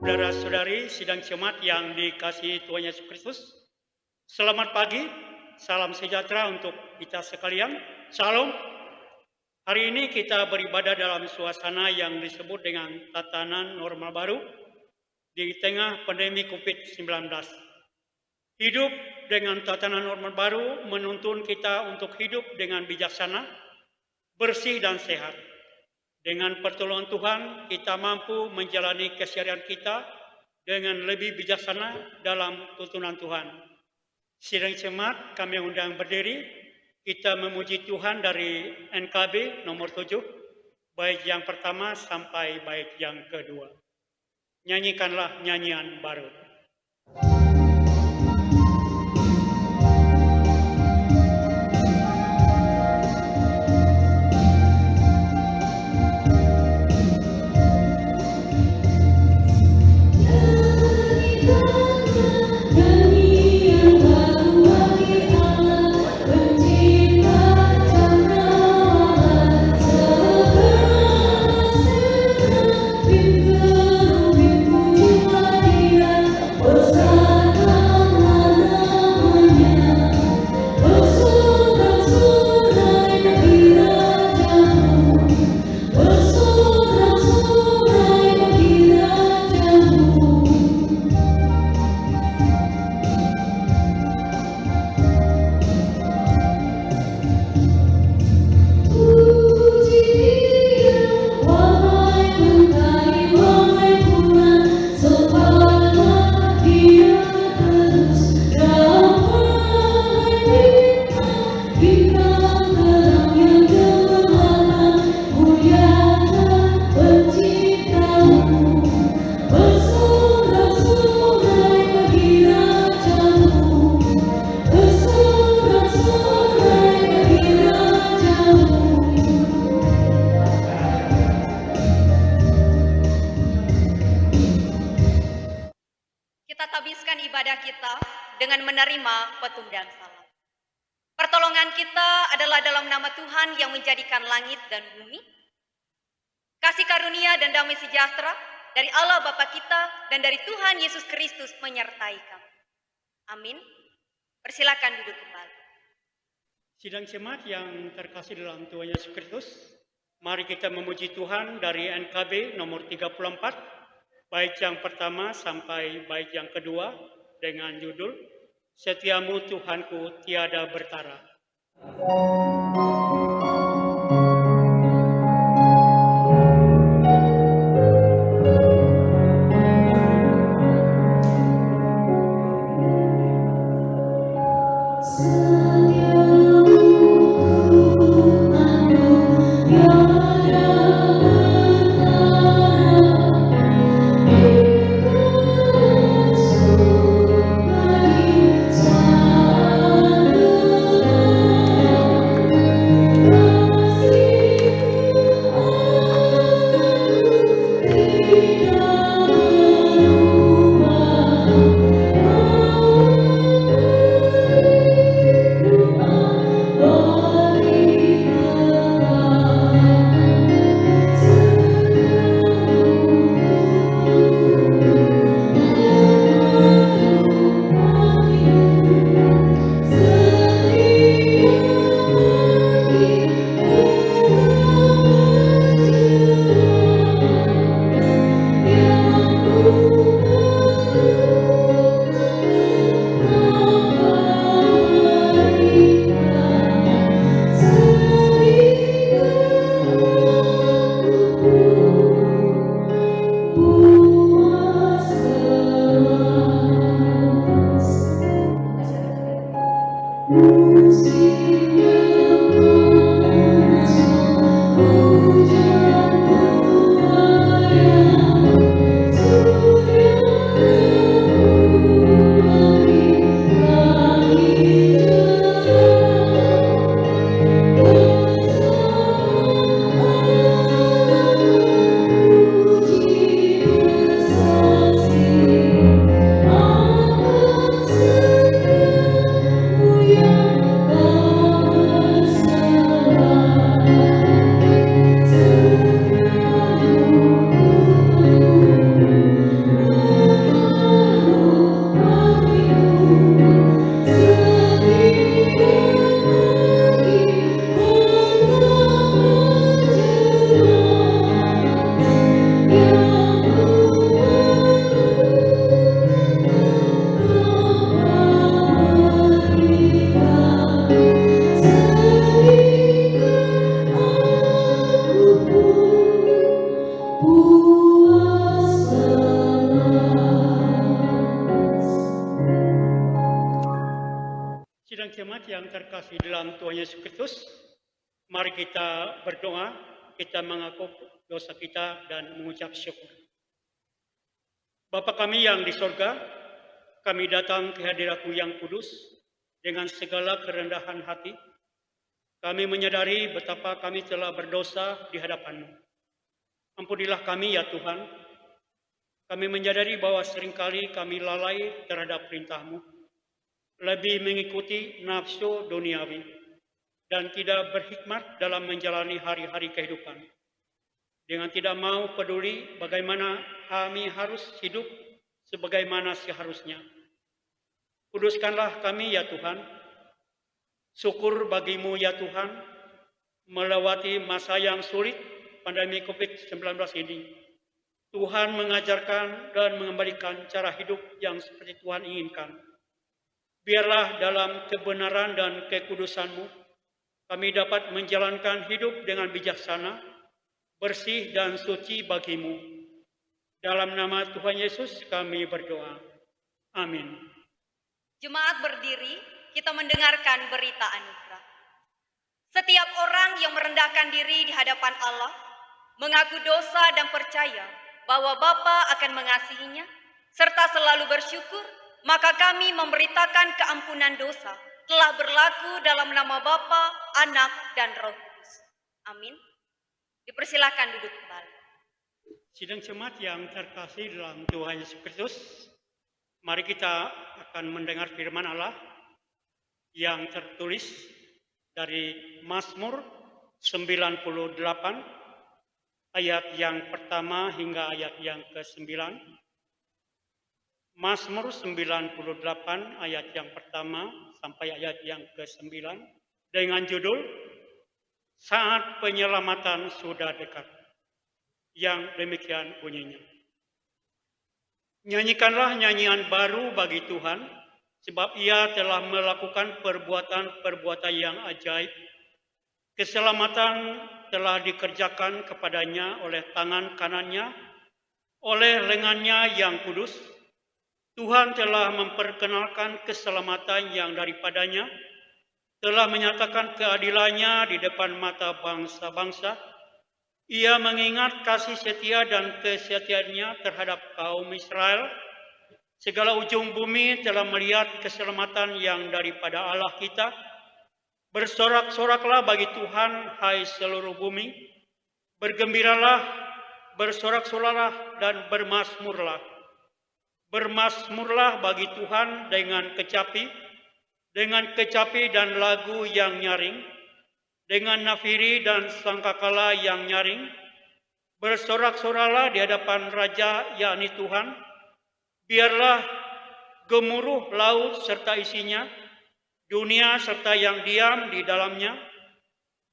Saudara-saudari sidang jemaat yang dikasihi Tuhan Yesus Kristus, selamat pagi, salam sejahtera untuk kita sekalian. Salam. Hari ini kita beribadah dalam suasana yang disebut dengan tatanan normal baru di tengah pandemi COVID-19. Hidup dengan tatanan normal baru menuntun kita untuk hidup dengan bijaksana, bersih dan sehat. Dengan pertolongan Tuhan, kita mampu menjalani keseharian kita dengan lebih bijaksana dalam tuntunan Tuhan. Sidang jemaat, kami undang berdiri, kita memuji Tuhan dari NKB nomor 7, bait yang pertama sampai bait yang kedua. Nyanyikanlah nyanyian baru. Langit dan bumi, kasih karunia dan damai sejahtera dari Allah Bapa kita dan dari Tuhan Yesus Kristus menyertai kami. Amin. Persilakan duduk kembali. Sidang jemaat yang terkasih dalam Tuhan Yesus Kristus, mari kita memuji Tuhan dari NKB nomor 34, bait yang pertama sampai bait yang kedua dengan judul Setiamu Tuhanku tiada bertara. terkasih dalam Tuhan Yesus Kristus, mari kita berdoa, kita mengaku dosa kita dan mengucap syukur. Bapa kami yang di sorga, kami datang ke hadirat-Mu yang kudus dengan segala kerendahan hati. Kami menyadari betapa kami telah berdosa di hadapan-Mu. Ampunilah kami ya Tuhan. Kami menyadari bahwa seringkali kami lalai terhadap perintah-Mu, lebih mengikuti nafsu duniawi, dan tidak berhikmat dalam menjalani hari-hari kehidupan. Dengan tidak mau peduli bagaimana kami harus hidup sebagaimana seharusnya. Kuduskanlah kami ya Tuhan. Syukur bagi-Mu ya Tuhan, melewati masa yang sulit pandemi COVID-19 ini. Tuhan mengajarkan dan mengembalikan cara hidup yang seperti Tuhan inginkan. Biarlah dalam kebenaran dan kekudusan-Mu, kami dapat menjalankan hidup dengan bijaksana, bersih dan suci bagi-Mu. Dalam nama Tuhan Yesus kami berdoa. Amin. Jemaat berdiri, kita mendengarkan berita anugerah. Setiap orang yang merendahkan diri di hadapan Allah, mengaku dosa dan percaya bahwa Bapa akan mengasihinya, serta selalu bersyukur, maka kami memberitakan keampunan dosa telah berlaku dalam nama Bapa, Anak, dan Roh Kudus. Amin. Dipersilakan duduk kembali. Sidang jemaat yang terkasih dalam Tuhan Yesus Kristus, mari kita akan mendengar firman Allah yang tertulis dari Mazmur 98 ayat yang pertama hingga ayat yang ke-9. Mazmur 98 ayat yang pertama sampai ayat yang ke-9 dengan judul Saat Penyelamatan Sudah Dekat. Yang demikian bunyinya. Nyanyikanlah nyanyian baru bagi Tuhan, sebab Ia telah melakukan perbuatan-perbuatan yang ajaib. Keselamatan telah dikerjakan kepadanya oleh tangan kanannya, oleh lengannya yang kudus. Tuhan telah memperkenalkan keselamatan yang daripadanya, telah menyatakan keadilannya di depan mata bangsa-bangsa. Ia mengingat kasih setia dan kesetiaannya terhadap kaum Israel. Segala ujung bumi telah melihat keselamatan yang daripada Allah kita. Bersorak-soraklah bagi Tuhan, hai seluruh bumi. Bergembiralah, bersorak-soraklah dan bermasmurlah. Bermasmurlah bagi Tuhan dengan kecapi dan lagu yang nyaring, dengan nafiri dan sangkakala yang nyaring. Bersorak-soraklah di hadapan Raja, yakni Tuhan. Biarlah gemuruh laut serta isinya, dunia serta yang diam di dalamnya.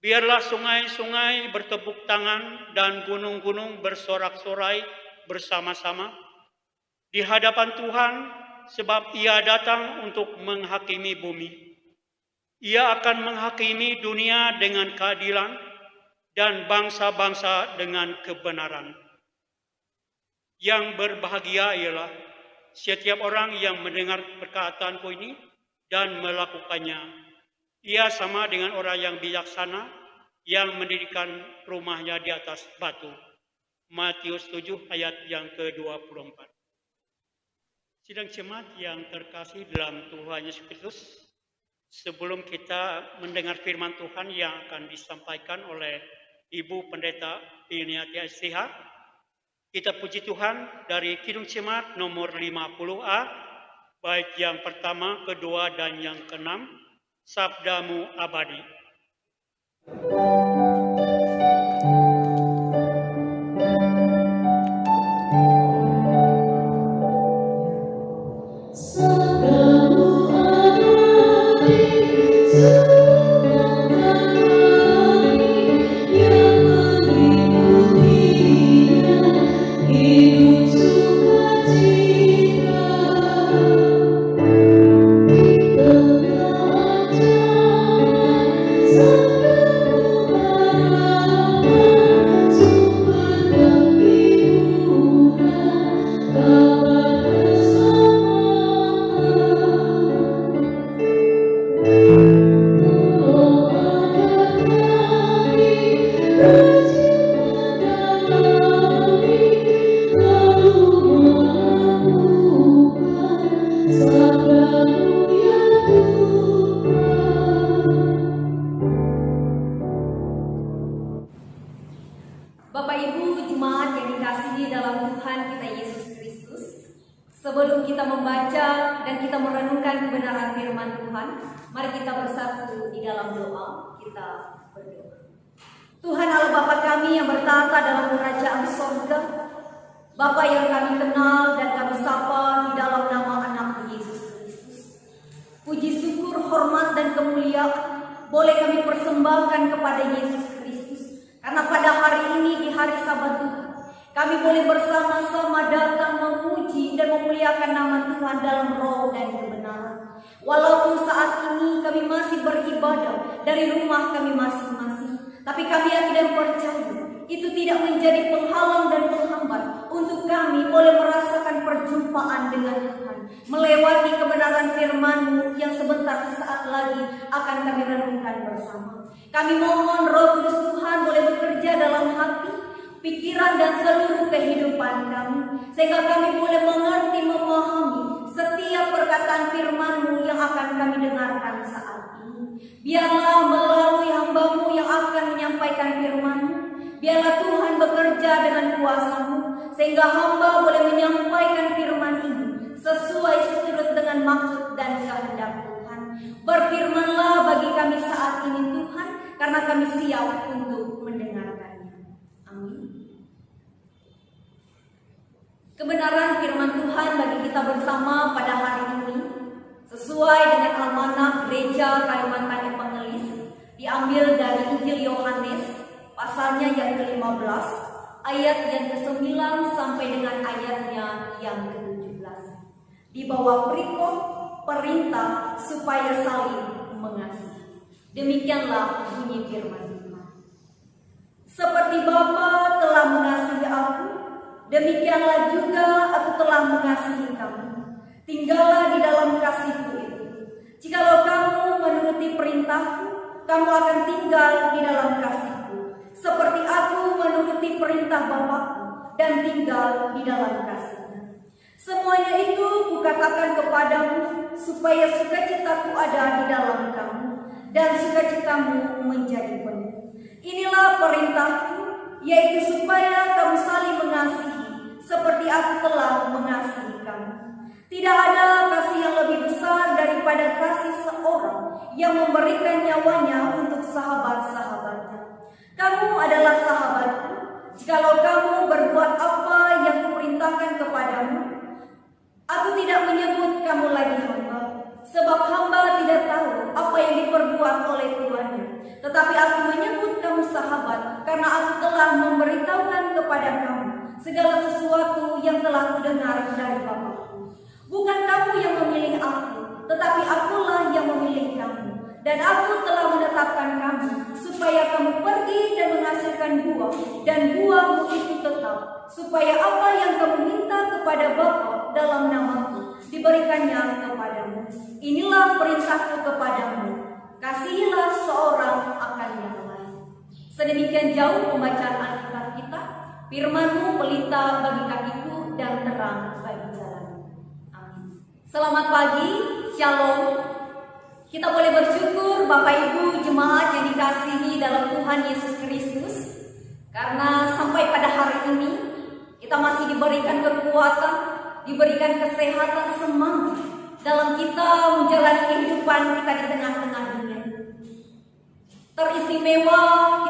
Biarlah sungai-sungai bertepuk tangan dan gunung-gunung bersorak-sorai bersama-sama di hadapan Tuhan, sebab Ia datang untuk menghakimi bumi. Ia akan menghakimi dunia dengan keadilan dan bangsa-bangsa dengan kebenaran. Yang berbahagia ialah setiap orang yang mendengar perkataanku ini dan melakukannya. Ia sama dengan orang yang bijaksana yang mendirikan rumahnya di atas batu. Matius 7 ayat yang ke-24. Sidang jemaat yang terkasih dalam Tuhan Yesus Kristus, sebelum kita mendengar firman Tuhan yang akan disampaikan oleh Ibu Pendeta Piniati STH, kita puji Tuhan dari Kidung Jemaat nomor 50A, baik yang pertama, kedua, dan yang keenam, Sabdamu Abadi. Sabdamu Sebelum kita membaca dan kita merenungkan kebenaran firman Tuhan, mari kita bersatu di dalam doa. Kita berdoa. Tuhan Allah Bapa kami yang bertata dalam kerajaan sorga, Bapa yang kami kenal dan kami sapa di dalam nama anak Yesus Kristus. Puji syukur, hormat dan kemuliaan boleh kami persembahkan kepada Yesus Kristus, karena pada hari ini di hari Sabat Tuhan kami boleh bersama-sama datang memuji dan memuliakan nama Tuhan dalam roh dan kebenaran. Walaupun saat ini kami masih beribadah dari rumah kami masing-masing, tapi kami yakin dan percaya itu tidak menjadi penghalang dan penghambat untuk kami boleh merasakan perjumpaan dengan Tuhan, melewati kebenaran firman-Mu yang sebentar sesaat lagi akan kami renungkan bersama. Kami mohon Roh Kudus Tuhan boleh bekerja dalam hati, pikiran dan seluruh kehidupan kami, sehingga kami boleh mengerti, memahami setiap perkataan firman-Mu yang akan kami dengarkan saat ini. Biarlah melalui hamba-Mu yang akan menyampaikan firman-Mu, biarlah Tuhan bekerja dengan kuasa-Mu, sehingga hamba boleh menyampaikan firman ini sesuai seturut dengan maksud dan kehendak Tuhan. Berfirmanlah bagi kami saat ini Tuhan, karena kami siap untuk mendengarkannya. Amin. Kebenaran firman Tuhan bagi kita bersama pada hari ini sesuai dengan amanah Gereja Kalimantan Evangelis, diambil dari Injil Yohanes pasalnya yang ke-15 ayat yang ke-9 sampai dengan ayatnya yang ke-17. Di bawah perikop perintah supaya saling mengasihi. Demikianlah bunyi firman Tuhan. Seperti Bapa telah mengasihi aku, demikianlah juga aku telah mengasihi kamu. Tinggallah di dalam kasih-Ku itu. Jikalau kamu menuruti perintah-Ku, kamu akan tinggal di dalam kasih-Ku, seperti aku menuruti perintah Bapa-Ku dan tinggal di dalam kasih-Nya. Semuanya itu Kukatakan kepadamu, supaya sukacita-Ku ada di dalam kamu, dan sukacitamu menjadi penuh. Inilah perintah-Ku, yaitu supaya kamu saling mengasihi, seperti aku telah mengasihi kamu. Tidak ada kasih yang lebih besar daripada kasih seorang yang memberikan nyawanya untuk sahabat-sahabatnya. Kamu adalah sahabatku, jikalau kamu berbuat apa yang Kuperintahkan kepadamu. Aku tidak menyebut kamu lagi hamba, sebab hamba tidak tahu apa yang diperbuat oleh tuannya. Tetapi aku menyebut kamu sahabat, karena aku telah memberitahukan kepada kamu segala sesuatu yang telah kudengar dari Bapa. Bukan kamu yang memilih aku, tetapi akulah yang memilih kamu. Dan aku telah menetapkan kamu, supaya kamu pergi dan menghasilkan buah, dan buahmu itu tetap, supaya apa yang kamu minta kepada Bapa dalam namaku, diberikannya kepadamu. Inilah perintahku kepadamu, kasihilah seorang akan yang lain. Sedemikian jauh pembacaan Alkitab kita. Firman-Mu pelita bagi kakiku dan terang bagi jalan. Selamat pagi, Shalom. Kita boleh bersyukur Bapak Ibu jemaat yang dikasihi dalam Tuhan Yesus Kristus, karena sampai pada hari ini kita masih diberikan kekuatan, diberikan kesehatan, semangat dalam kita menjalani kehidupan kita di tengah-tengah dunia. Teristimewa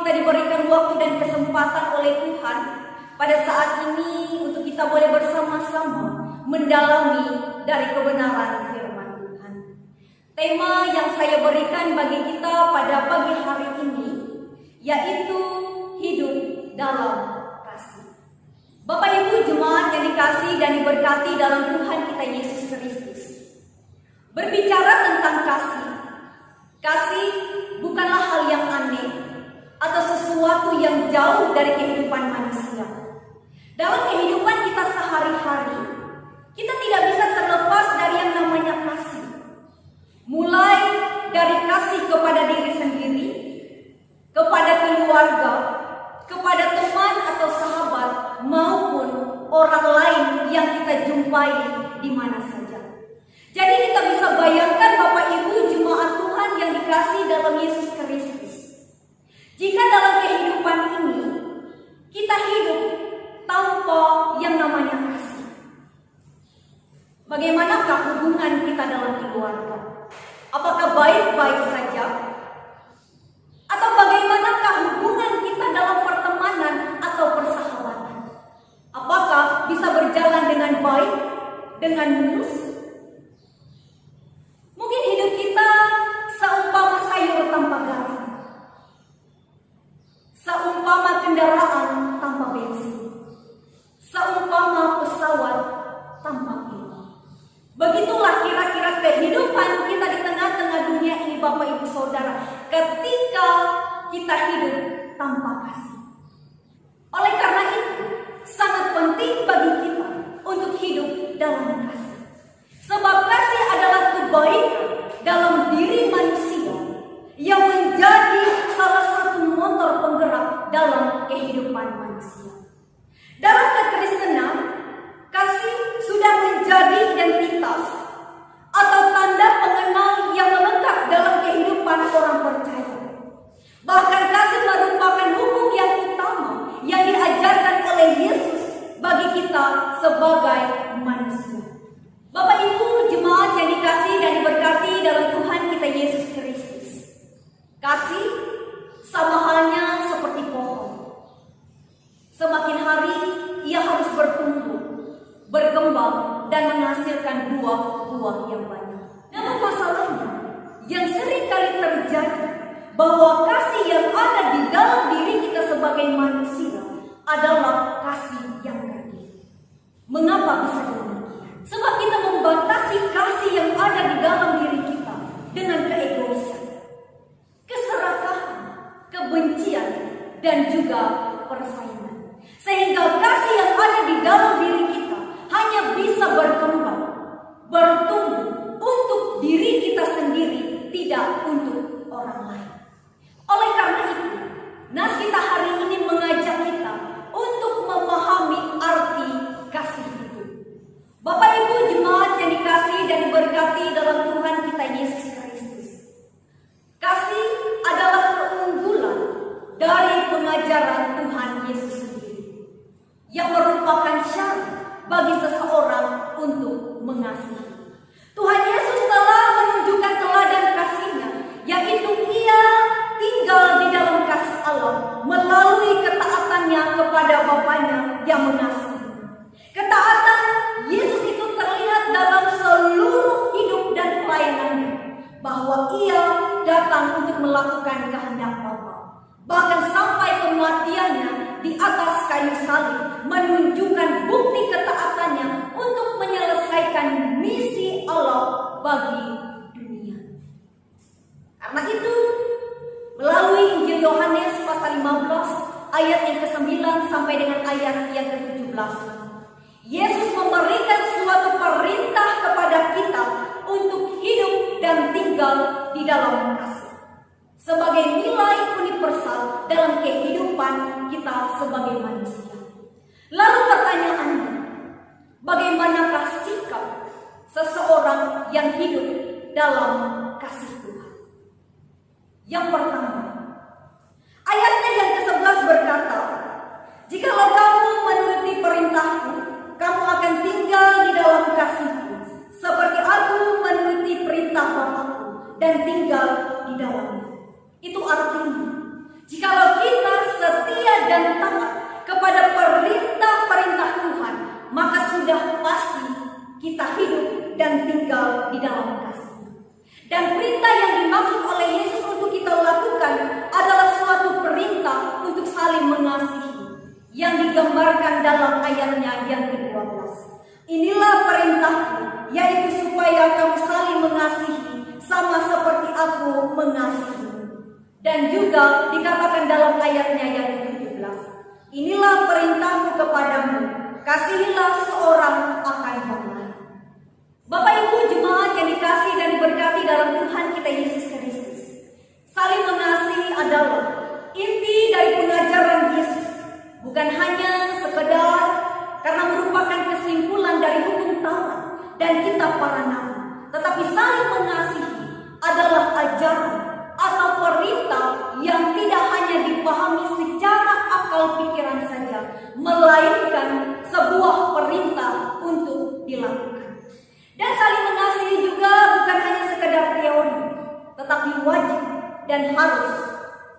kita diberikan waktu dan kesempatan oleh Tuhan pada saat ini untuk kita boleh bersama-sama mendalami dari kebenaran firman Tuhan. Tema yang saya berikan bagi kita pada pagi hari ini yaitu hidup dalam kasih. Bapak Ibu jemaat yang dikasihi dan diberkati dalam Tuhan kita Yesus Kristus. Berbicara tentang kasih, kasih bukanlah hal yang aneh atau sesuatu yang jauh dari kehidupan manusia. Dalam kehidupan kita sehari-hari, kita tidak bisa terlepas dari yang namanya kasih. Mulai dari kasih kepada diri sendiri, kepada keluarga, kepada teman atau sahabat, maupun orang lain yang kita jumpai di mana saja. Jadi kita bisa bayangkan Bapak Ibu jemaat Tuhan yang dikasihi dalam Yesus Kristus. Jika dalam kehidupan ini kita hidup tanpa yang namanya kasih, Bagaimanakah hubungan kita dalam keluarga? Apakah baik-baik saja? Atau bagaimanakah hubungan kita dalam pertemanan atau persahabatan? Apakah bisa berjalan dengan baik, dengan mulus? Mungkin hidup kita seumpama sayur tanpa garam, seumpama kendaraan tanpa bensin, seumpama pesawat tanpa pilot. Begitulah kira-kira kehidupan kita di tengah-tengah dunia ini, Bapak Ibu Saudara, ketika kita hidup tanpa kasih. Oleh karena itu, sangat penting bagi kita untuk hidup dalam kasih. Sebab kasih adalah kebaikan dalam diri manusia yang menjadi salah satu motor penggerak dalam kehidupan manusia. Dalam kekristenan, kasih sudah menjadi identitas atau tanda pengenal yang melekat dalam kehidupan orang percaya. Bahkan kasih merupakan hukum yang utama yang diajarkan oleh Yesus bagi kita sebagai manusia. Bapak Ibu jemaat yang dikasihi dan diberkati dalam Tuhan kita Yesus Kristus. Kasih sama halnya seperti pohon. Semakin hari ia harus bertumbuh, berkembang, dan menghasilkan buah-buah yang banyak. Namun masalahnya yang sering kali terjadi bahwa kasih yang ada di dalam diri kita sebagai manusia adalah kasih yang kerdil. Mengapa bisa demikian? Sebab kita membatasi kasih yang ada di dalam diri kita dengan keegoisan, keserakahan, kebencian, dan juga persaingan. Sehingga kasih yang ada di dalam diri kita hanya bisa berkembang, bertumbuh untuk diri kita sendiri, tidak untuk orang lain. Oleh karena itu, nas kita hari ini mengajak kita untuk memahami arti kasih itu. Bapak Ibu jemaat yang dikasihi dan diberkati dalam Tuhan kita Yesus Kristus. Kasih adalah keunggulan dari pengajaran Tuhan Yesus sendiri, yang merupakan syarat bagi seseorang untuk mengasihi. Tuhan Yesus telah menunjukkan teladan kasih-Nya, yaitu Ia tinggal di dalam kasih Allah melalui ketaatannya kepada Bapa-Nya yang mengasihi. Ketaatan Yesus itu terlihat dalam seluruh hidup dan pelayanannya, bahwa Ia datang untuk melakukan kehendak Bapa. Bahkan sampai kematiannya di atas kayu salib menunjukkan bukti ketaatannya untuk menyelesaikan misi Allah bagi dunia. Karena itu, melalui Injil Yohanes pasal 15 ayat yang ke-9 sampai dengan ayat yang ke-17, Yesus memberikan suatu perintah kepada kita untuk hidup dan tinggal di dalam kasih, sebagai nilai universal dalam kehidupan kita sebagai manusia. Lalu pertanyaannya, bagaimanakah sikap seseorang yang hidup dalam kasih Tuhan? Yang pertama, ayatnya yang ke-11 berkata, "Jikalau kamu menuruti perintahku, kamu akan tinggal di dalam kasihku, seperti aku menuruti perintah Bapa-Ku dan tinggal di dalamnya." Itu artinya, jikalau kita setia dan taat kepada perintah-perintah Tuhan, maka sudah pasti kita hidup dan tinggal di dalam kasih. Dan perintah yang dimaksud oleh Yesus untuk kita lakukan adalah suatu perintah untuk saling mengasihi, yang digambarkan dalam ayatnya yang ke-12. "Inilah perintahku, yaitu supaya kamu saling mengasihi sama seperti aku mengasihi." Dan juga dikatakan dalam ayatnya yang ke-17, "Inilah perintahku kepadamu, kasihilah seorang akan yang lain." Bapak Ibu jemaat yang dikasihi dan diberkati dalam Tuhan kita Yesus Kristus, saling mengasihi adalah inti dari pengajaran Yesus, bukan hanya sekedar karena merupakan kesimpulan dari hukum Taurat dan kitab para nabi, tetapi saling mengasihi adalah ajaran atau perintah yang tidak hanya dipahami secara akal pikiran saja, melainkan sebuah perintah untuk dilakukan. dan harus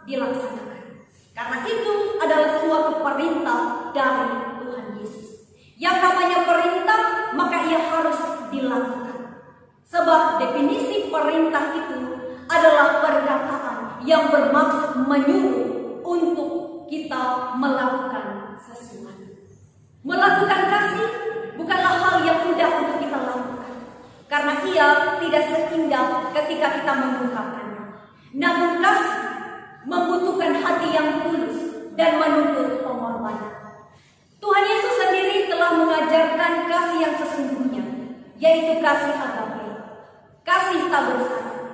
dilaksanakan. Karena itu adalah suatu perintah dari Tuhan Yesus. Yang namanya perintah, maka ia harus dilakukan. Sebab definisi perintah itu adalah perkataan yang bermaksud menyuruh untuk kita melakukan sesuatu. Melakukan kasih bukanlah hal yang mudah untuk kita lakukan, karena ia tidak seindah ketika kita mengungkapkannya. Namun kasih membutuhkan hati yang tulus dan menuntut pengorbanan. Tuhan Yesus sendiri telah mengajarkan kasih yang sesungguhnya, yaitu kasih agape, kasih tak bersyarat,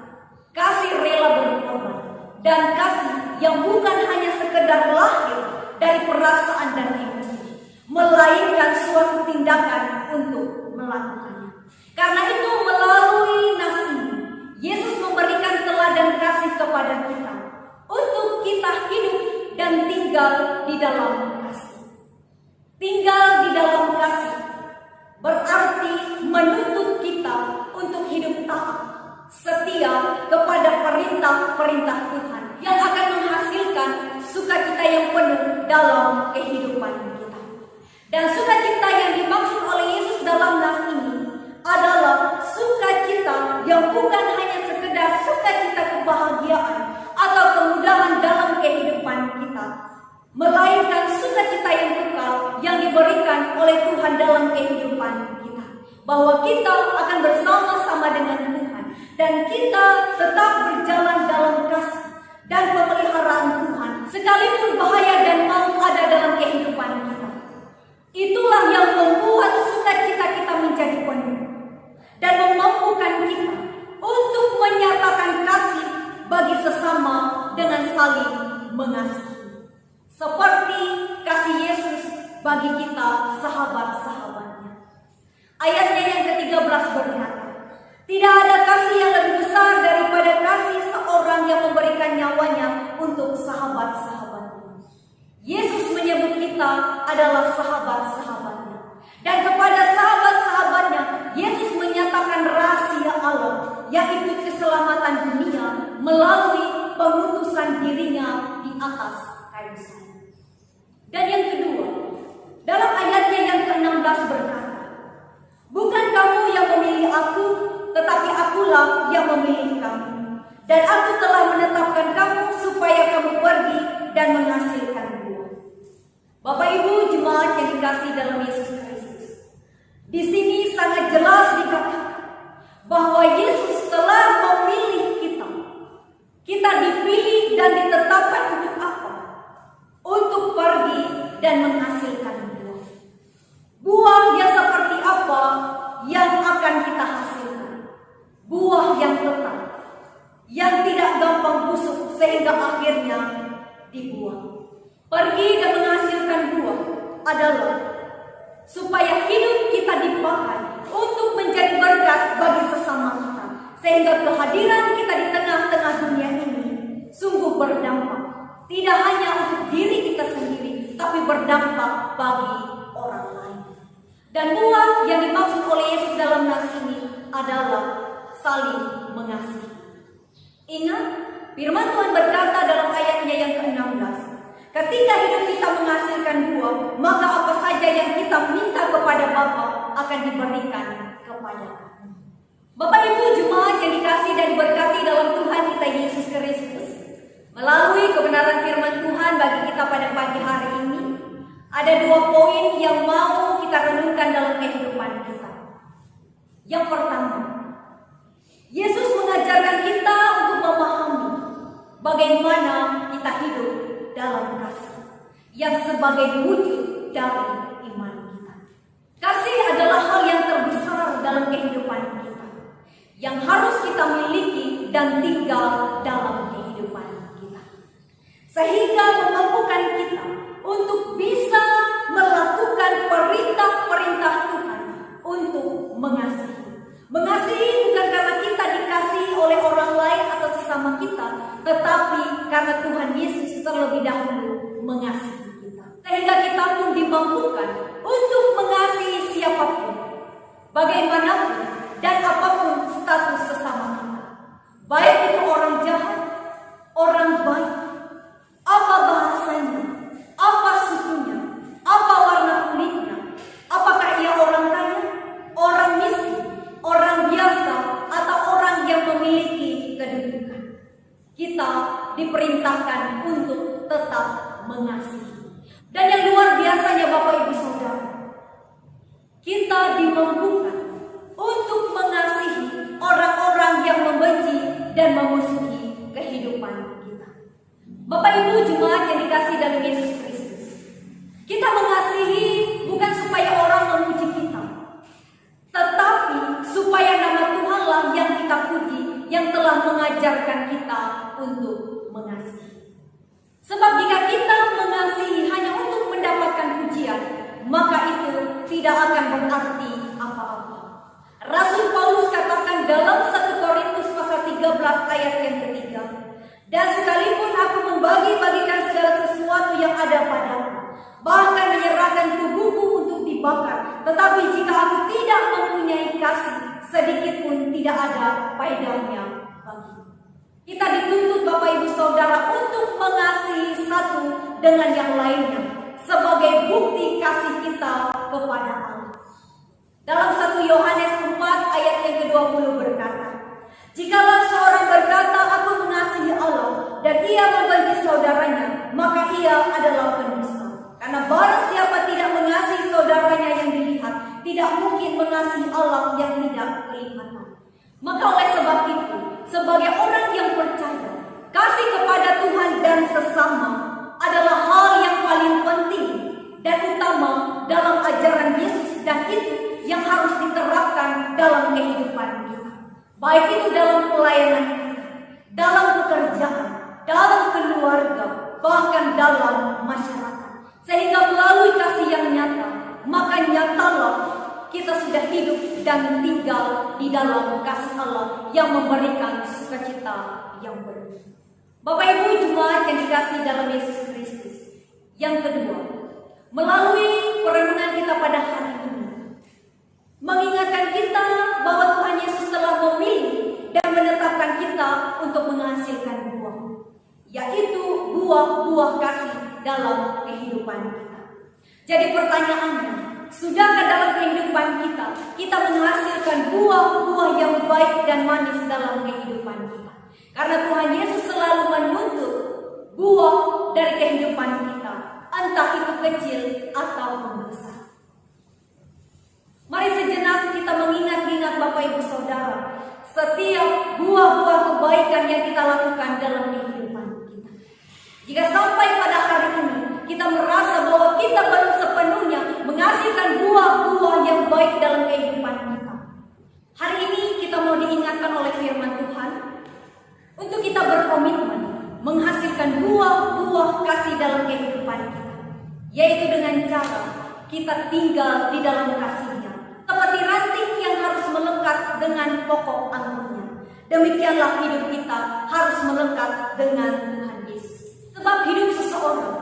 kasih rela berkorban, dan kasih yang bukan hanya sekedar lahir dari perasaan dan emosi, melainkan suatu tindakan untuk melakukannya. Karena itu melalui nas ini, Yesus memberikan teladan kasih kepada kita untuk kita hidup dan tinggal di dalam kasih. Tinggal di dalam kasih berarti menuntut kita untuk hidup taat, setia kepada perintah-perintah Tuhan yang akan menghasilkan sukacita yang penuh dalam kehidupan kita. Dan sukacita yang dimaksud oleh Yesus dalam nas ini adalah sukacita yang bukan hanya sekedar sukacita kebahagiaan atau kemudahan dalam kehidupan kita, melainkan sukacita yang kekal yang diberikan oleh Tuhan dalam kehidupan kita. Bahwa kita akan bersama-sama dengan Tuhan dan kita tetap berjalan dalam kasih dan pemeliharaan Tuhan, sekalipun bahaya dan maut ada dalam kehidupan kita. Itulah yang membuat sukacita kita menjadi penuh dan memampukan kita untuk menyatakan kasih bagi sesama dengan saling mengasihi. Seperti kasih Yesus bagi kita sahabat-sahabatnya. Ayatnya yang ke-13 berkata, tidak ada kasih yang lebih besar daripada kasih seorang yang memberikan nyawanya untuk sahabat-sahabatnya. Yesus menyebut kita adalah sahabat-sahabatnya. Dan kepada sahabat-sahabatnya, Yesus menyatakan rahasia Allah, yaitu keselamatan dunia melalui pengutusan dirinya di atas kayu salib. Dan yang kedua, dalam ayatnya yang ke-16 berkata, bukan kamu yang memilih aku, tetapi akulah yang memilih kamu. Dan aku telah menetapkan kamu supaya kamu pergi dan menghasilkan buah. Bapak Ibu jemaat yang dikasihi dalam Yesus Kristus, di sini sangat jelas dikatakan bahwa Yesus telah memilih kita. Kita dipilih dan ditetapkan untuk apa? Untuk pergi dan menghasilkan buah. Buah yang seperti apa yang akan kita hasilkan? Buah yang tetap, yang tidak gampang busuk sehingga akhirnya dibuang. Pergi dan menghasilkan buah adalah supaya hidup kita dipakai untuk menjadi berkat bagi sesama kita, sehingga kehadiran kita di tengah-tengah dunia ini sungguh berdampak, tidak hanya untuk diri kita sendiri, tapi berdampak bagi orang lain. Dan buah yang dimaksud oleh Yesus dalam nas ini adalah saling mengasihi. Ingat, firman Tuhan berkata dalam ayatnya yang ke-16, ketika hidup kita menghasilkan buah, maka apa saja yang kita minta kepada Bapa akan diberikan kepada kami. Bapak Ibu jemaat yang dikasihi dan diberkati dalam Tuhan kita Yesus Kristus, melalui kebenaran firman Tuhan bagi kita pada pagi hari ini, ada 2 poin yang mau kita renungkan dalam kehidupan kita. Yang pertama, Yesus mengajarkan kita untuk memahami bagaimana kita hidup dalam kasih yang sebagai wujud dari iman kita. Kasih adalah hal yang terbesar dalam kehidupan kita, yang harus kita miliki dan tinggal dalam kehidupan kita, sehingga memampukan kita untuk bisa melakukan perintah-perintah Tuhan untuk mengasihi. Mengasihi bukan karena kita dikasihi oleh orang lain atau sesama kita, tetapi karena Tuhan Yesus terlebih dahulu mengasihi kita, sehingga kita pun dimampukan untuk mengasihi siapapun, bagaimanapun dan apapun status sesama kita, baik itu orang jahat, dikasihi dalam Yesus Kristus. Kita mengasihi bukan supaya orang memuji kita, tetapi supaya nama Tuhanlah yang kita puji, yang telah mengajarkan kita untuk mengasihi. Sebab jika kita mengasihi hanya untuk mendapatkan pujian, maka itu tidak akan berarti apa-apa. Rasul Paulus katakan dalam 1 Korintus pasal 13 ayat yang ketiga, dan sekalipun aku membagi-bagikan segala sesuatu yang ada padaku, bahkan menyerahkan tubuhku untuk dibakar, tetapi jika aku tidak mempunyai kasih, sedikit pun tidak ada faedahnya bagiku. Kita dituntut Bapak Ibu Saudara untuk mengasihi satu dengan yang lainnya sebagai bukti kasih kita kepada Allah. Dalam 1 Yohanes 4 ayat yang ke-20 berkata, jikalau seorang berkata aku mengasihi Allah dan ia membenci saudaranya, maka ia adalah pendusta. Karena barang siapa tidak mengasihi saudaranya yang dilihat, tidak mungkin mengasihi Allah yang tidak kelihatan. Maka oleh sebab itu, sebagai orang yang percaya, kasih kepada Tuhan dan sesama adalah hal yang paling penting dan utama dalam ajaran Yesus, dan itu yang harus diterapkan dalam kehidupan kita. Baik itu dalam pelayanan kita, dalam pekerjaan, dalam keluarga, bahkan dalam masyarakat. Sehingga melalui kasih yang nyata, maka nyatalah kita sudah hidup dan tinggal di dalam kasih Allah yang memberikan sukacita yang benar. Bapak Ibu jemaat yang dikasihi dalam Yesus Kristus. Yang kedua, melalui perenungan kita pada hari ini, mengingatkan kita bahwa Tuhan Yesus telah memilih dan menetapkan kita untuk menghasilkan buah, yaitu buah-buah kasih dalam kehidupan kita. Jadi pertanyaannya, sudahkah dalam kehidupan kita menghasilkan buah-buah yang baik dan manis dalam kehidupan kita? Karena Tuhan Yesus selalu menuntut buah dari kehidupan kita, entah itu kecil atau besar. Mari sejenak kita mengingat-ingat Bapak Ibu Saudara, setiap buah-buah kebaikan yang kita lakukan dalam kehidupan kita. Jika sampai pada hari ini kita merasa bahwa kita belum sepenuhnya menghasilkan buah-buah yang baik dalam kehidupan kita, hari ini kita mau diingatkan oleh firman Tuhan untuk kita berkomitmen menghasilkan buah-buah kasih dalam kehidupan kita, yaitu dengan cara kita tinggal di dalam kasih-Nya, seperti ranting yang harus melekat dengan pokok anggurnya. Demikianlah hidup kita harus melekat dengan Tuhan Yesus. Sebab hidup seseorang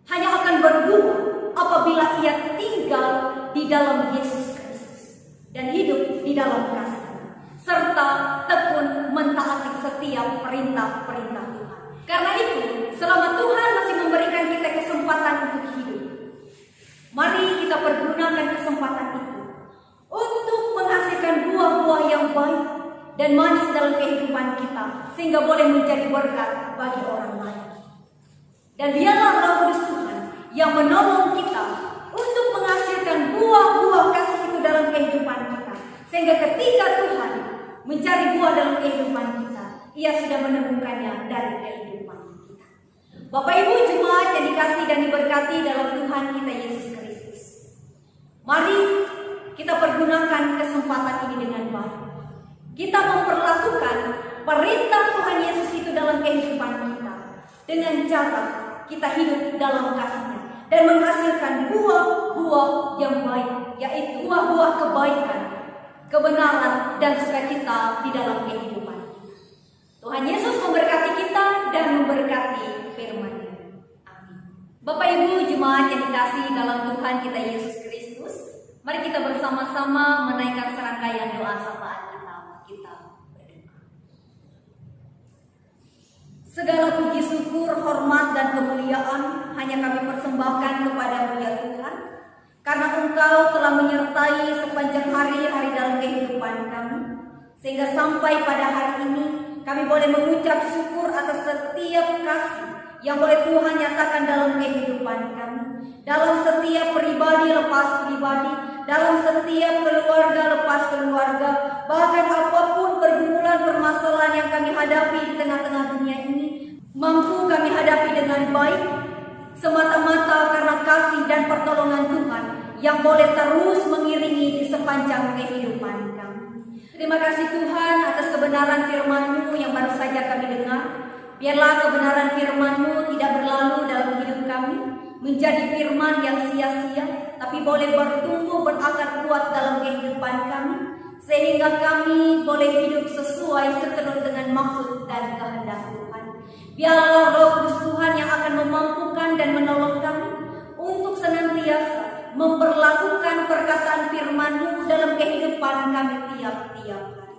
hanya akan berbuah apabila ia tinggal di dalam Yesus Kristus dan hidup di dalam kasih, serta tekun mentaati setiap perintah-perintah Tuhan. Karena itu, selama Tuhan masih memberikan kita kesempatan untuk hidup, mari kita pergunakan kesempatan itu untuk menghasilkan buah-buah yang baik dan manis dalam kehidupan kita, sehingga boleh menjadi berkat bagi orang lain. Dan biarlah Roh Kudus Tuhan yang menolong kita untuk menghasilkan buah-buah kasih itu dalam kehidupan kita, sehingga ketika Tuhan mencari buah dalam kehidupan kita, Ia sudah menemukannya dari kehidupan kita. Bapak Ibu jemaat yang dikasihi dan diberkati dalam Tuhan kita Yesus Kristus, mari kita pergunakan kesempatan ini dengan baik. Kita memperlakukan perintah Tuhan Yesus itu dalam kehidupan kita dengan cara kita hidup dalam kasih-Nya dan menghasilkan buah-buah yang baik, yaitu buah-buah kebaikan, kebenaran, dan sukacita di dalam kehidupan kita. Tuhan Yesus memberkati kita dan memberkati firman-Nya. Amin. Bapak Ibu jemaat yang dikasihi dalam Tuhan kita Yesus Kristus, mari kita bersama-sama menaikkan serangkaian doa sapaan kita. Kita berdoa. Segala puji syukur, hormat, dan kemuliaan hanya kami persembahkan kepada-Mu ya Tuhan, karena Engkau telah menyertai sepanjang hari-hari dalam kehidupan kami, sehingga sampai pada hari ini kami boleh mengucap syukur atas setiap kasih yang boleh Tuhan nyatakan dalam kehidupan kami, dalam setiap pribadi lepas pribadi, dalam setiap keluarga lepas keluarga, bahkan apapun pergumulan permasalahan yang kami hadapi di tengah-tengah dunia ini, mampu kami hadapi dengan baik, semata-mata karena kasih dan pertolongan Tuhan yang boleh terus mengiringi di sepanjang kehidupan kami. Terima kasih Tuhan atas kebenaran firman-Mu yang baru saja kami dengar. Biarlah kebenaran firman-Mu tidak berlalu dalam hidup kami, menjadi firman yang sia-sia, tapi boleh bertumbuh berakar kuat dalam kehidupan kami, sehingga kami boleh hidup sesuai seturut dengan maksud dan kehendak Tuhan. Biarlah Roh Kudus Tuhan yang akan memampukan dan menolong kami untuk senantiasa memperlakukan perkataan firman-Mu dalam kehidupan kami tiap-tiap hari.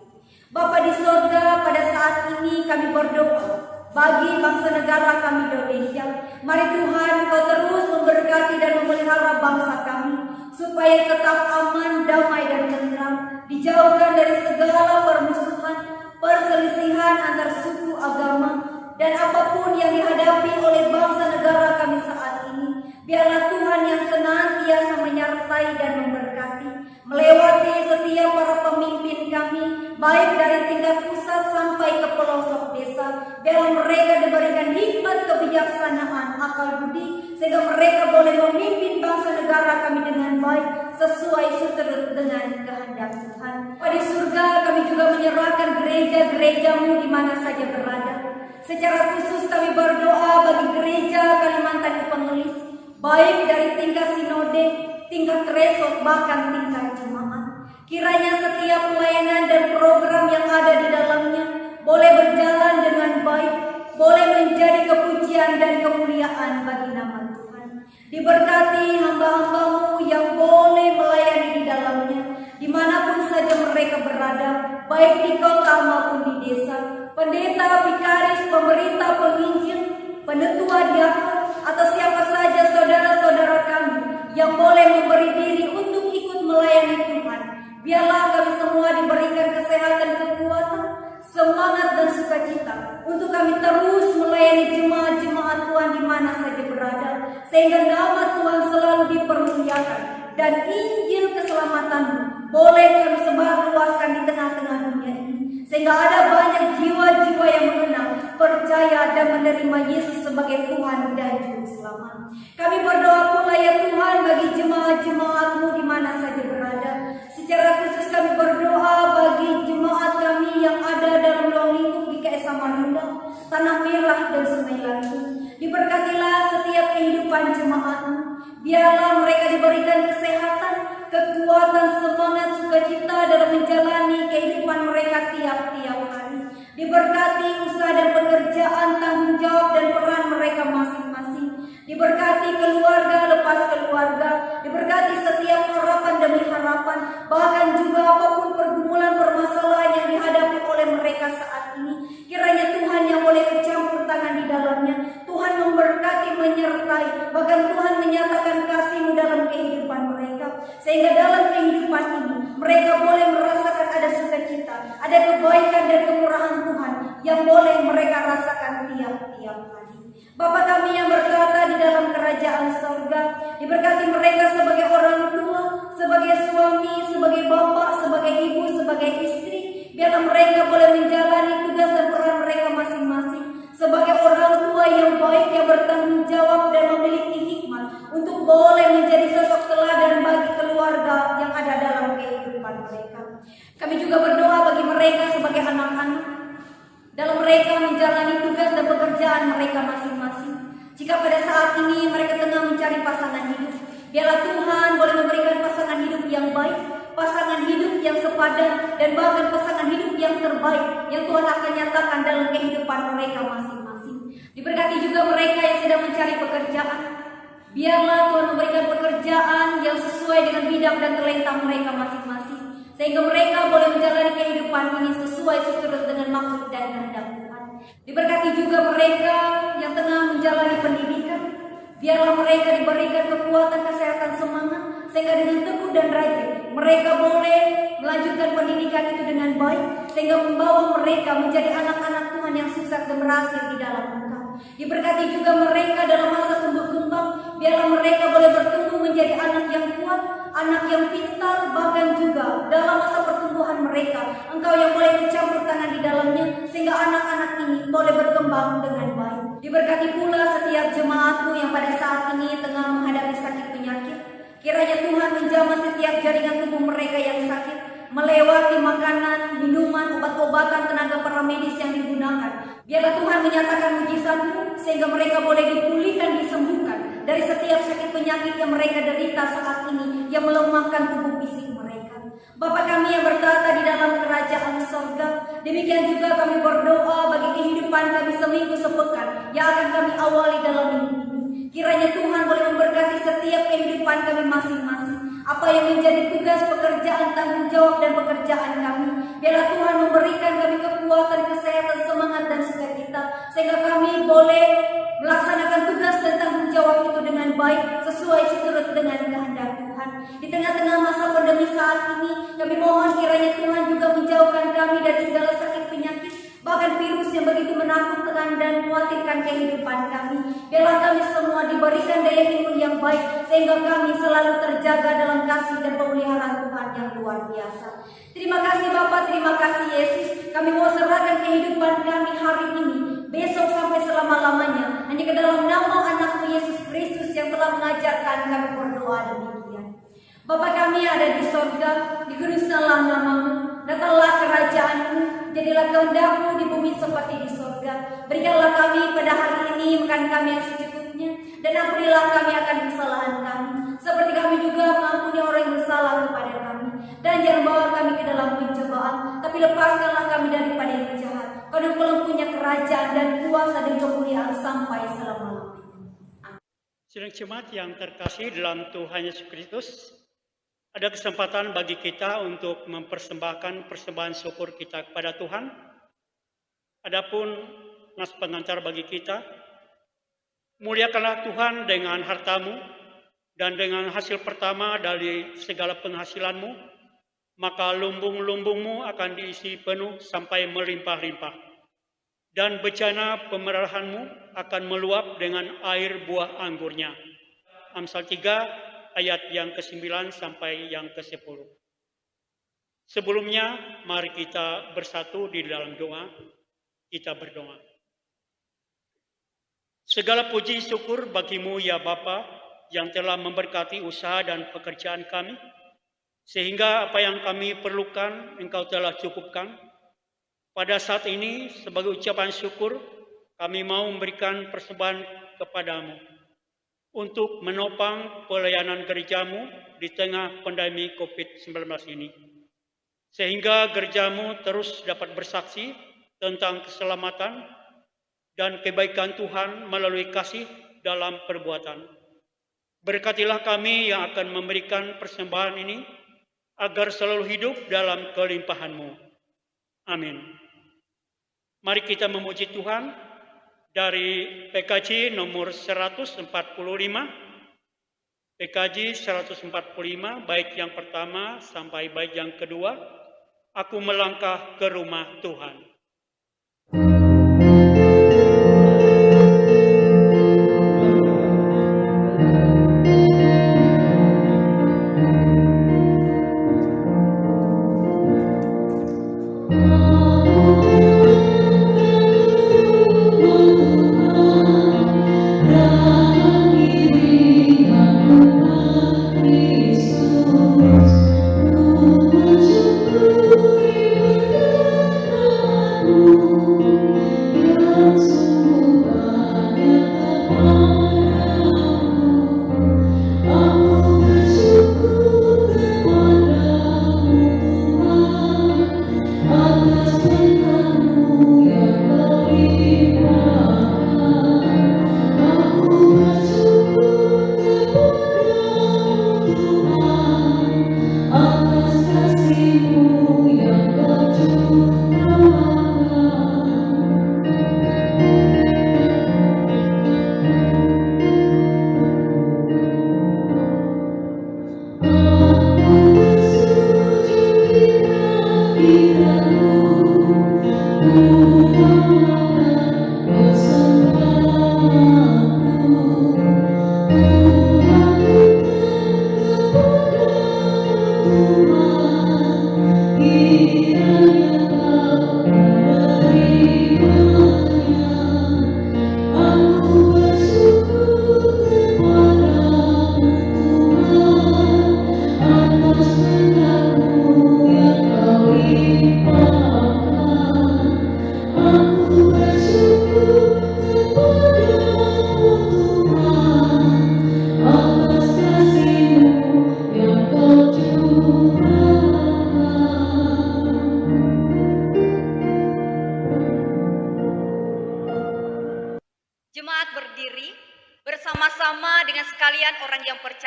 Bapa di surga, pada saat ini kami berdoa bagi bangsa negara kami Indonesia. Mari Tuhan Kau terus memberkati dan memelihara bangsa kami, supaya tetap aman, damai dan tentram, dijauhkan dari segala permusuhan, perselisihan antar suku, agama, dan apapun yang dihadapi oleh bangsa negara kami saat ini. Biarlah Tuhan yang senantiasa menyertai dan memberkati, melewati setiap para pemimpin kami, baik dari tingkat pusat sampai ke pelosok desa. Biarlah mereka diberikan hikmat, kebijaksanaan, akal budi, sehingga mereka boleh memimpin bangsa negara kami dengan baik, sesuai seturut dengan kehendak Tuhan. Pada surga kami juga menyerahkan gereja-gereja-Mu di mana saja berada. Secara khusus kami berdoa bagi gereja Kalimantan Evangelis, baik dari tingkat sinode, tingkat resort, bahkan tingkat jemaat. Kiranya setiap pelayanan dan program yang ada di dalamnya boleh berjalan dengan baik, boleh menjadi kepujian dan kemuliaan bagi nama Tuhan. Diberkati hamba-hamba-Mu yang boleh melayani di dalamnya, dimanapun saja mereka berada, baik di kota maupun di desa. Pendeta, vikaris, pemerintah, penginjil, penetua, diakon, atau siapa saja saudara-saudara kami yang boleh memberi diri untuk ikut melayani Tuhan. Biarlah kami semua diberikan kesehatan, kekuatan, semangat dan sukacita untuk kami terus melayani jemaat-jemaat Tuhan di mana saja berada, sehingga nama Tuhan selalu dipermuliakan dan Injil keselamatan-Mu boleh kami sebarluaskan di tengah-tengah dunia ini, sehingga ada banyak jiwa-jiwa yang mengenal, percaya dan menerima Yesus sebagai Tuhan dan Juru Selamat. Kami berdoa pula ya Tuhan bagi jemaat-jemaat-Mu di mana saja berada. Secara khusus kami berdoa bagi jemaat kami yang ada dalam ruang lingkup GKI Samarinda, Tanah Merah dan Sungai Lantung. Diberkatilah setiap kehidupan jemaat-Mu. Biarlah mereka diberikan kesehatan, kekuatan, semangat, sukacita dalam menjalani kehidupan mereka tiap-tiap hari. Diberkati usaha dan pekerjaan, tanggung jawab dan peran mereka masing-masing. Diberkati keluarga lepas keluarga. Diberkati setiap harapan demi harapan. Bahkan juga apapun pergumulan permasalahan yang dihadapi oleh mereka saat ini, kiranya Tuhan yang boleh bercampur tangan di dalamnya. Tuhan memberkati, menyertai, bahkan Tuhan menyatakan kasih-Mu dalam kehidupan mereka, sehingga dalam kehidupan ini mereka boleh merasakan ada sukacita, ada kebaikan dan kemurahan Tuhan yang boleh mereka rasakan tiap-tiap hari. Bapa kami yang berkata di dalam kerajaan surga, diberkati mereka sebagai orang tua, sebagai suami, sebagai bapak, sebagai ibu, sebagai istri. Biarlah mereka boleh menjalani tugas dan peran mereka masing-masing sebagai orang tua yang baik, yang bertanggung jawab dan memiliki hikmat untuk boleh menjadi sosok teladan bagi keluarga yang ada dalam kehidupan mereka. Kami juga berdoa bagi mereka sebagai anak-anak dalam mereka menjalani tugas dan pekerjaan mereka masing-masing. Jika pada saat ini mereka tengah mencari pasangan hidup, biarlah Tuhan boleh memberikan pasangan hidup yang baik, pasangan hidup yang sepadan, dan bahkan pasangan hidup yang terbaik yang Tuhan akan nyatakan dalam kehidupan mereka masing-masing. Diberkati juga mereka yang sedang mencari pekerjaan. Biarlah Tuhan memberikan pekerjaan yang sesuai dengan bidang dan talenta mereka masing-masing, sehingga mereka boleh menjalani kehidupan ini sesuai seturut dengan maksud dan kehendak Tuhan. Diberkati juga mereka yang tengah menjalani pendidikan. Biarlah mereka diberikan kekuatan, kesehatan, semangat, sehingga dengan tekun dan rajin mereka boleh melanjutkan pendidikan itu dengan baik, sehingga membawa mereka menjadi anak-anak Tuhan yang sukses dan berhasil di dalam Engkau. Diberkati juga mereka dalam masa tumbuh kembang. Biarlah mereka boleh bertumbuh menjadi anak yang kuat, anak yang pintar, bahkan juga dalam masa pertumbuhan mereka Engkau yang boleh mencampur tangan di dalamnya, sehingga anak-anak ini boleh berkembang dengan baik. Berkati pula setiap jemaatmu yang pada saat ini tengah menghadapi sakit penyakit. Kiranya Tuhan menjamah setiap jaringan tubuh mereka yang sakit, melewati makanan, minuman, obat-obatan, tenaga paramedis yang digunakan. Biarlah Tuhan menyatakan mujizat-Mu sehingga mereka boleh dipulihkan, disembuhkan dari setiap sakit penyakit yang mereka derita saat ini yang melemahkan tubuh fisik mereka. Bapa kami yang bertata di dalam kerajaan sorga, demikian juga kami berdoa bagi kehidupan kami seminggu sepekan yang akan kami awali dalam minggu ini. Kiranya Tuhan boleh memberkati setiap kehidupan kami masing-masing. Apa yang menjadi tugas, pekerjaan, tanggung jawab, dan pekerjaan kami. Biarlah Tuhan memberikan kami kekuatan, kesehatan, semangat, dan sukacita. Sehingga kami boleh melaksanakan tugas dan tanggung jawab itu dengan baik, sesuai seturut dengan kehendak Tuhan. Di tengah-tengah masa pandemi saat ini, kami mohon kiranya Tuhan juga menjauhkan kami dari segala sakit penyakit, bahkan virus yang begitu menakutkan dan mengkhawatirkan kehidupan kami. Biarlah kami semua diberikan daya imun yang baik, sehingga kami selalu terjaga dalam kasih dan pemeliharaan Tuhan yang luar biasa. Terima kasih Bapa, terima kasih Yesus. Kami mau serahkan kehidupan kami hari ini, besok sampai selama-lamanya, hanya ke dalam nama anak-Mu Yesus Kristus yang telah mengajarkan kami berdoa demikian. Bapa kami yang ada di sorga, dikuduskanlah nama-Mu, datanglah kerajaan-Mu, jadilah kehendak-Mu di bumi seperti di sorga. Berikanlah kami pada hari ini makan kami yang secukupnya, dan ampunilah kami akan kesalahan kami, seperti kami juga mengampuni orang yang bersalah kepada kami. Dan jangan bawa kami ke dalam pencobaan, tapi lepaskanlah kami daripada yang jahat. Karena Engkau punya kerajaan dan kuasa dan kemuliaan sampai selama-lamanya. Sidang jemaat yang terkasih dalam Tuhan Yesus Kristus, ada kesempatan bagi kita untuk mempersembahkan persembahan syukur kita kepada Tuhan. Adapun nas pengantar bagi kita, muliakanlah Tuhan dengan hartamu dan dengan hasil pertama dari segala penghasilanmu, maka lumbung-lumbungmu akan diisi penuh sampai melimpah-limpah. Dan bejana pemerahanmu akan meluap dengan air buah anggurnya. Amsal 3 ayat yang ke-9 sampai yang ke-10. Sebelumnya, mari kita bersatu di dalam doa. Kita berdoa. Segala puji syukur bagi-Mu ya Bapa, yang telah memberkati usaha dan pekerjaan kami, sehingga apa yang kami perlukan Engkau telah cukupkan. Pada saat ini, sebagai ucapan syukur, kami mau memberikan persembahan kepadamu untuk menopang pelayanan gerejamu di tengah pandemi COVID-19 ini. Sehingga gerejamu terus dapat bersaksi tentang keselamatan dan kebaikan Tuhan melalui kasih dalam perbuatan. Berkatilah kami yang akan memberikan persembahan ini, agar selalu hidup dalam kelimpahan-Mu. Amin. Mari kita memuji Tuhan dari PKJ nomor 145, PKJ 145, baik yang pertama sampai baik yang kedua, aku melangkah ke rumah Tuhan. Terima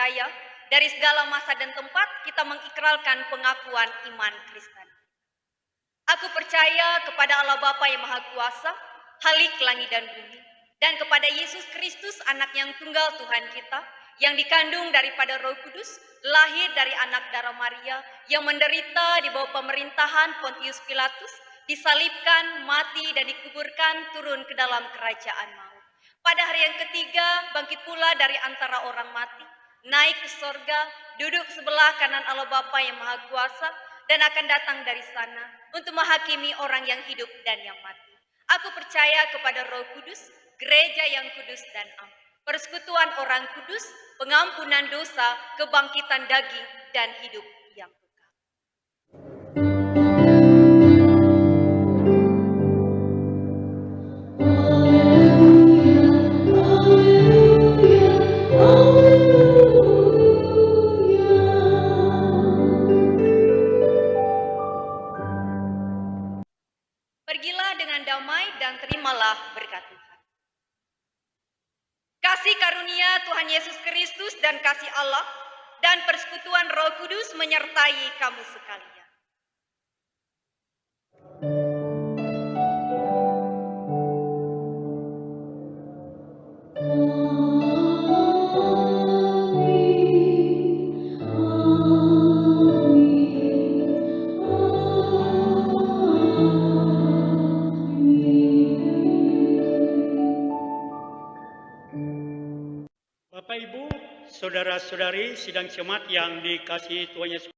percaya, dari segala masa dan tempat kita mengikrarkan pengakuan iman Kristen. Aku percaya kepada Allah Bapa yang Maha Kuasa, Khalik langit dan bumi, dan kepada Yesus Kristus, anak yang tunggal Tuhan kita, yang dikandung daripada Roh Kudus, lahir dari anak darah Maria, yang menderita di bawah pemerintahan Pontius Pilatus, disalibkan, mati, dan dikuburkan, turun ke dalam kerajaan maut. Pada hari yang ketiga, bangkit pula dari antara orang mati, naik ke sorga, duduk sebelah kanan Allah Bapa yang Maha Kuasa, dan akan datang dari sana untuk menghakimi orang yang hidup dan yang mati. Aku percaya kepada Roh Kudus, gereja yang kudus dan am, persekutuan orang kudus, pengampunan dosa, kebangkitan daging, dan hidup yang kekal. Pergilah dengan damai dan terimalah berkat Tuhan. Kasih karunia Tuhan Yesus Kristus dan kasih Allah dan persekutuan Roh Kudus menyertai kamu sekalian. Bapak Ibu, saudara-saudari sidang jemaat yang dikasihi Tuhan Yesus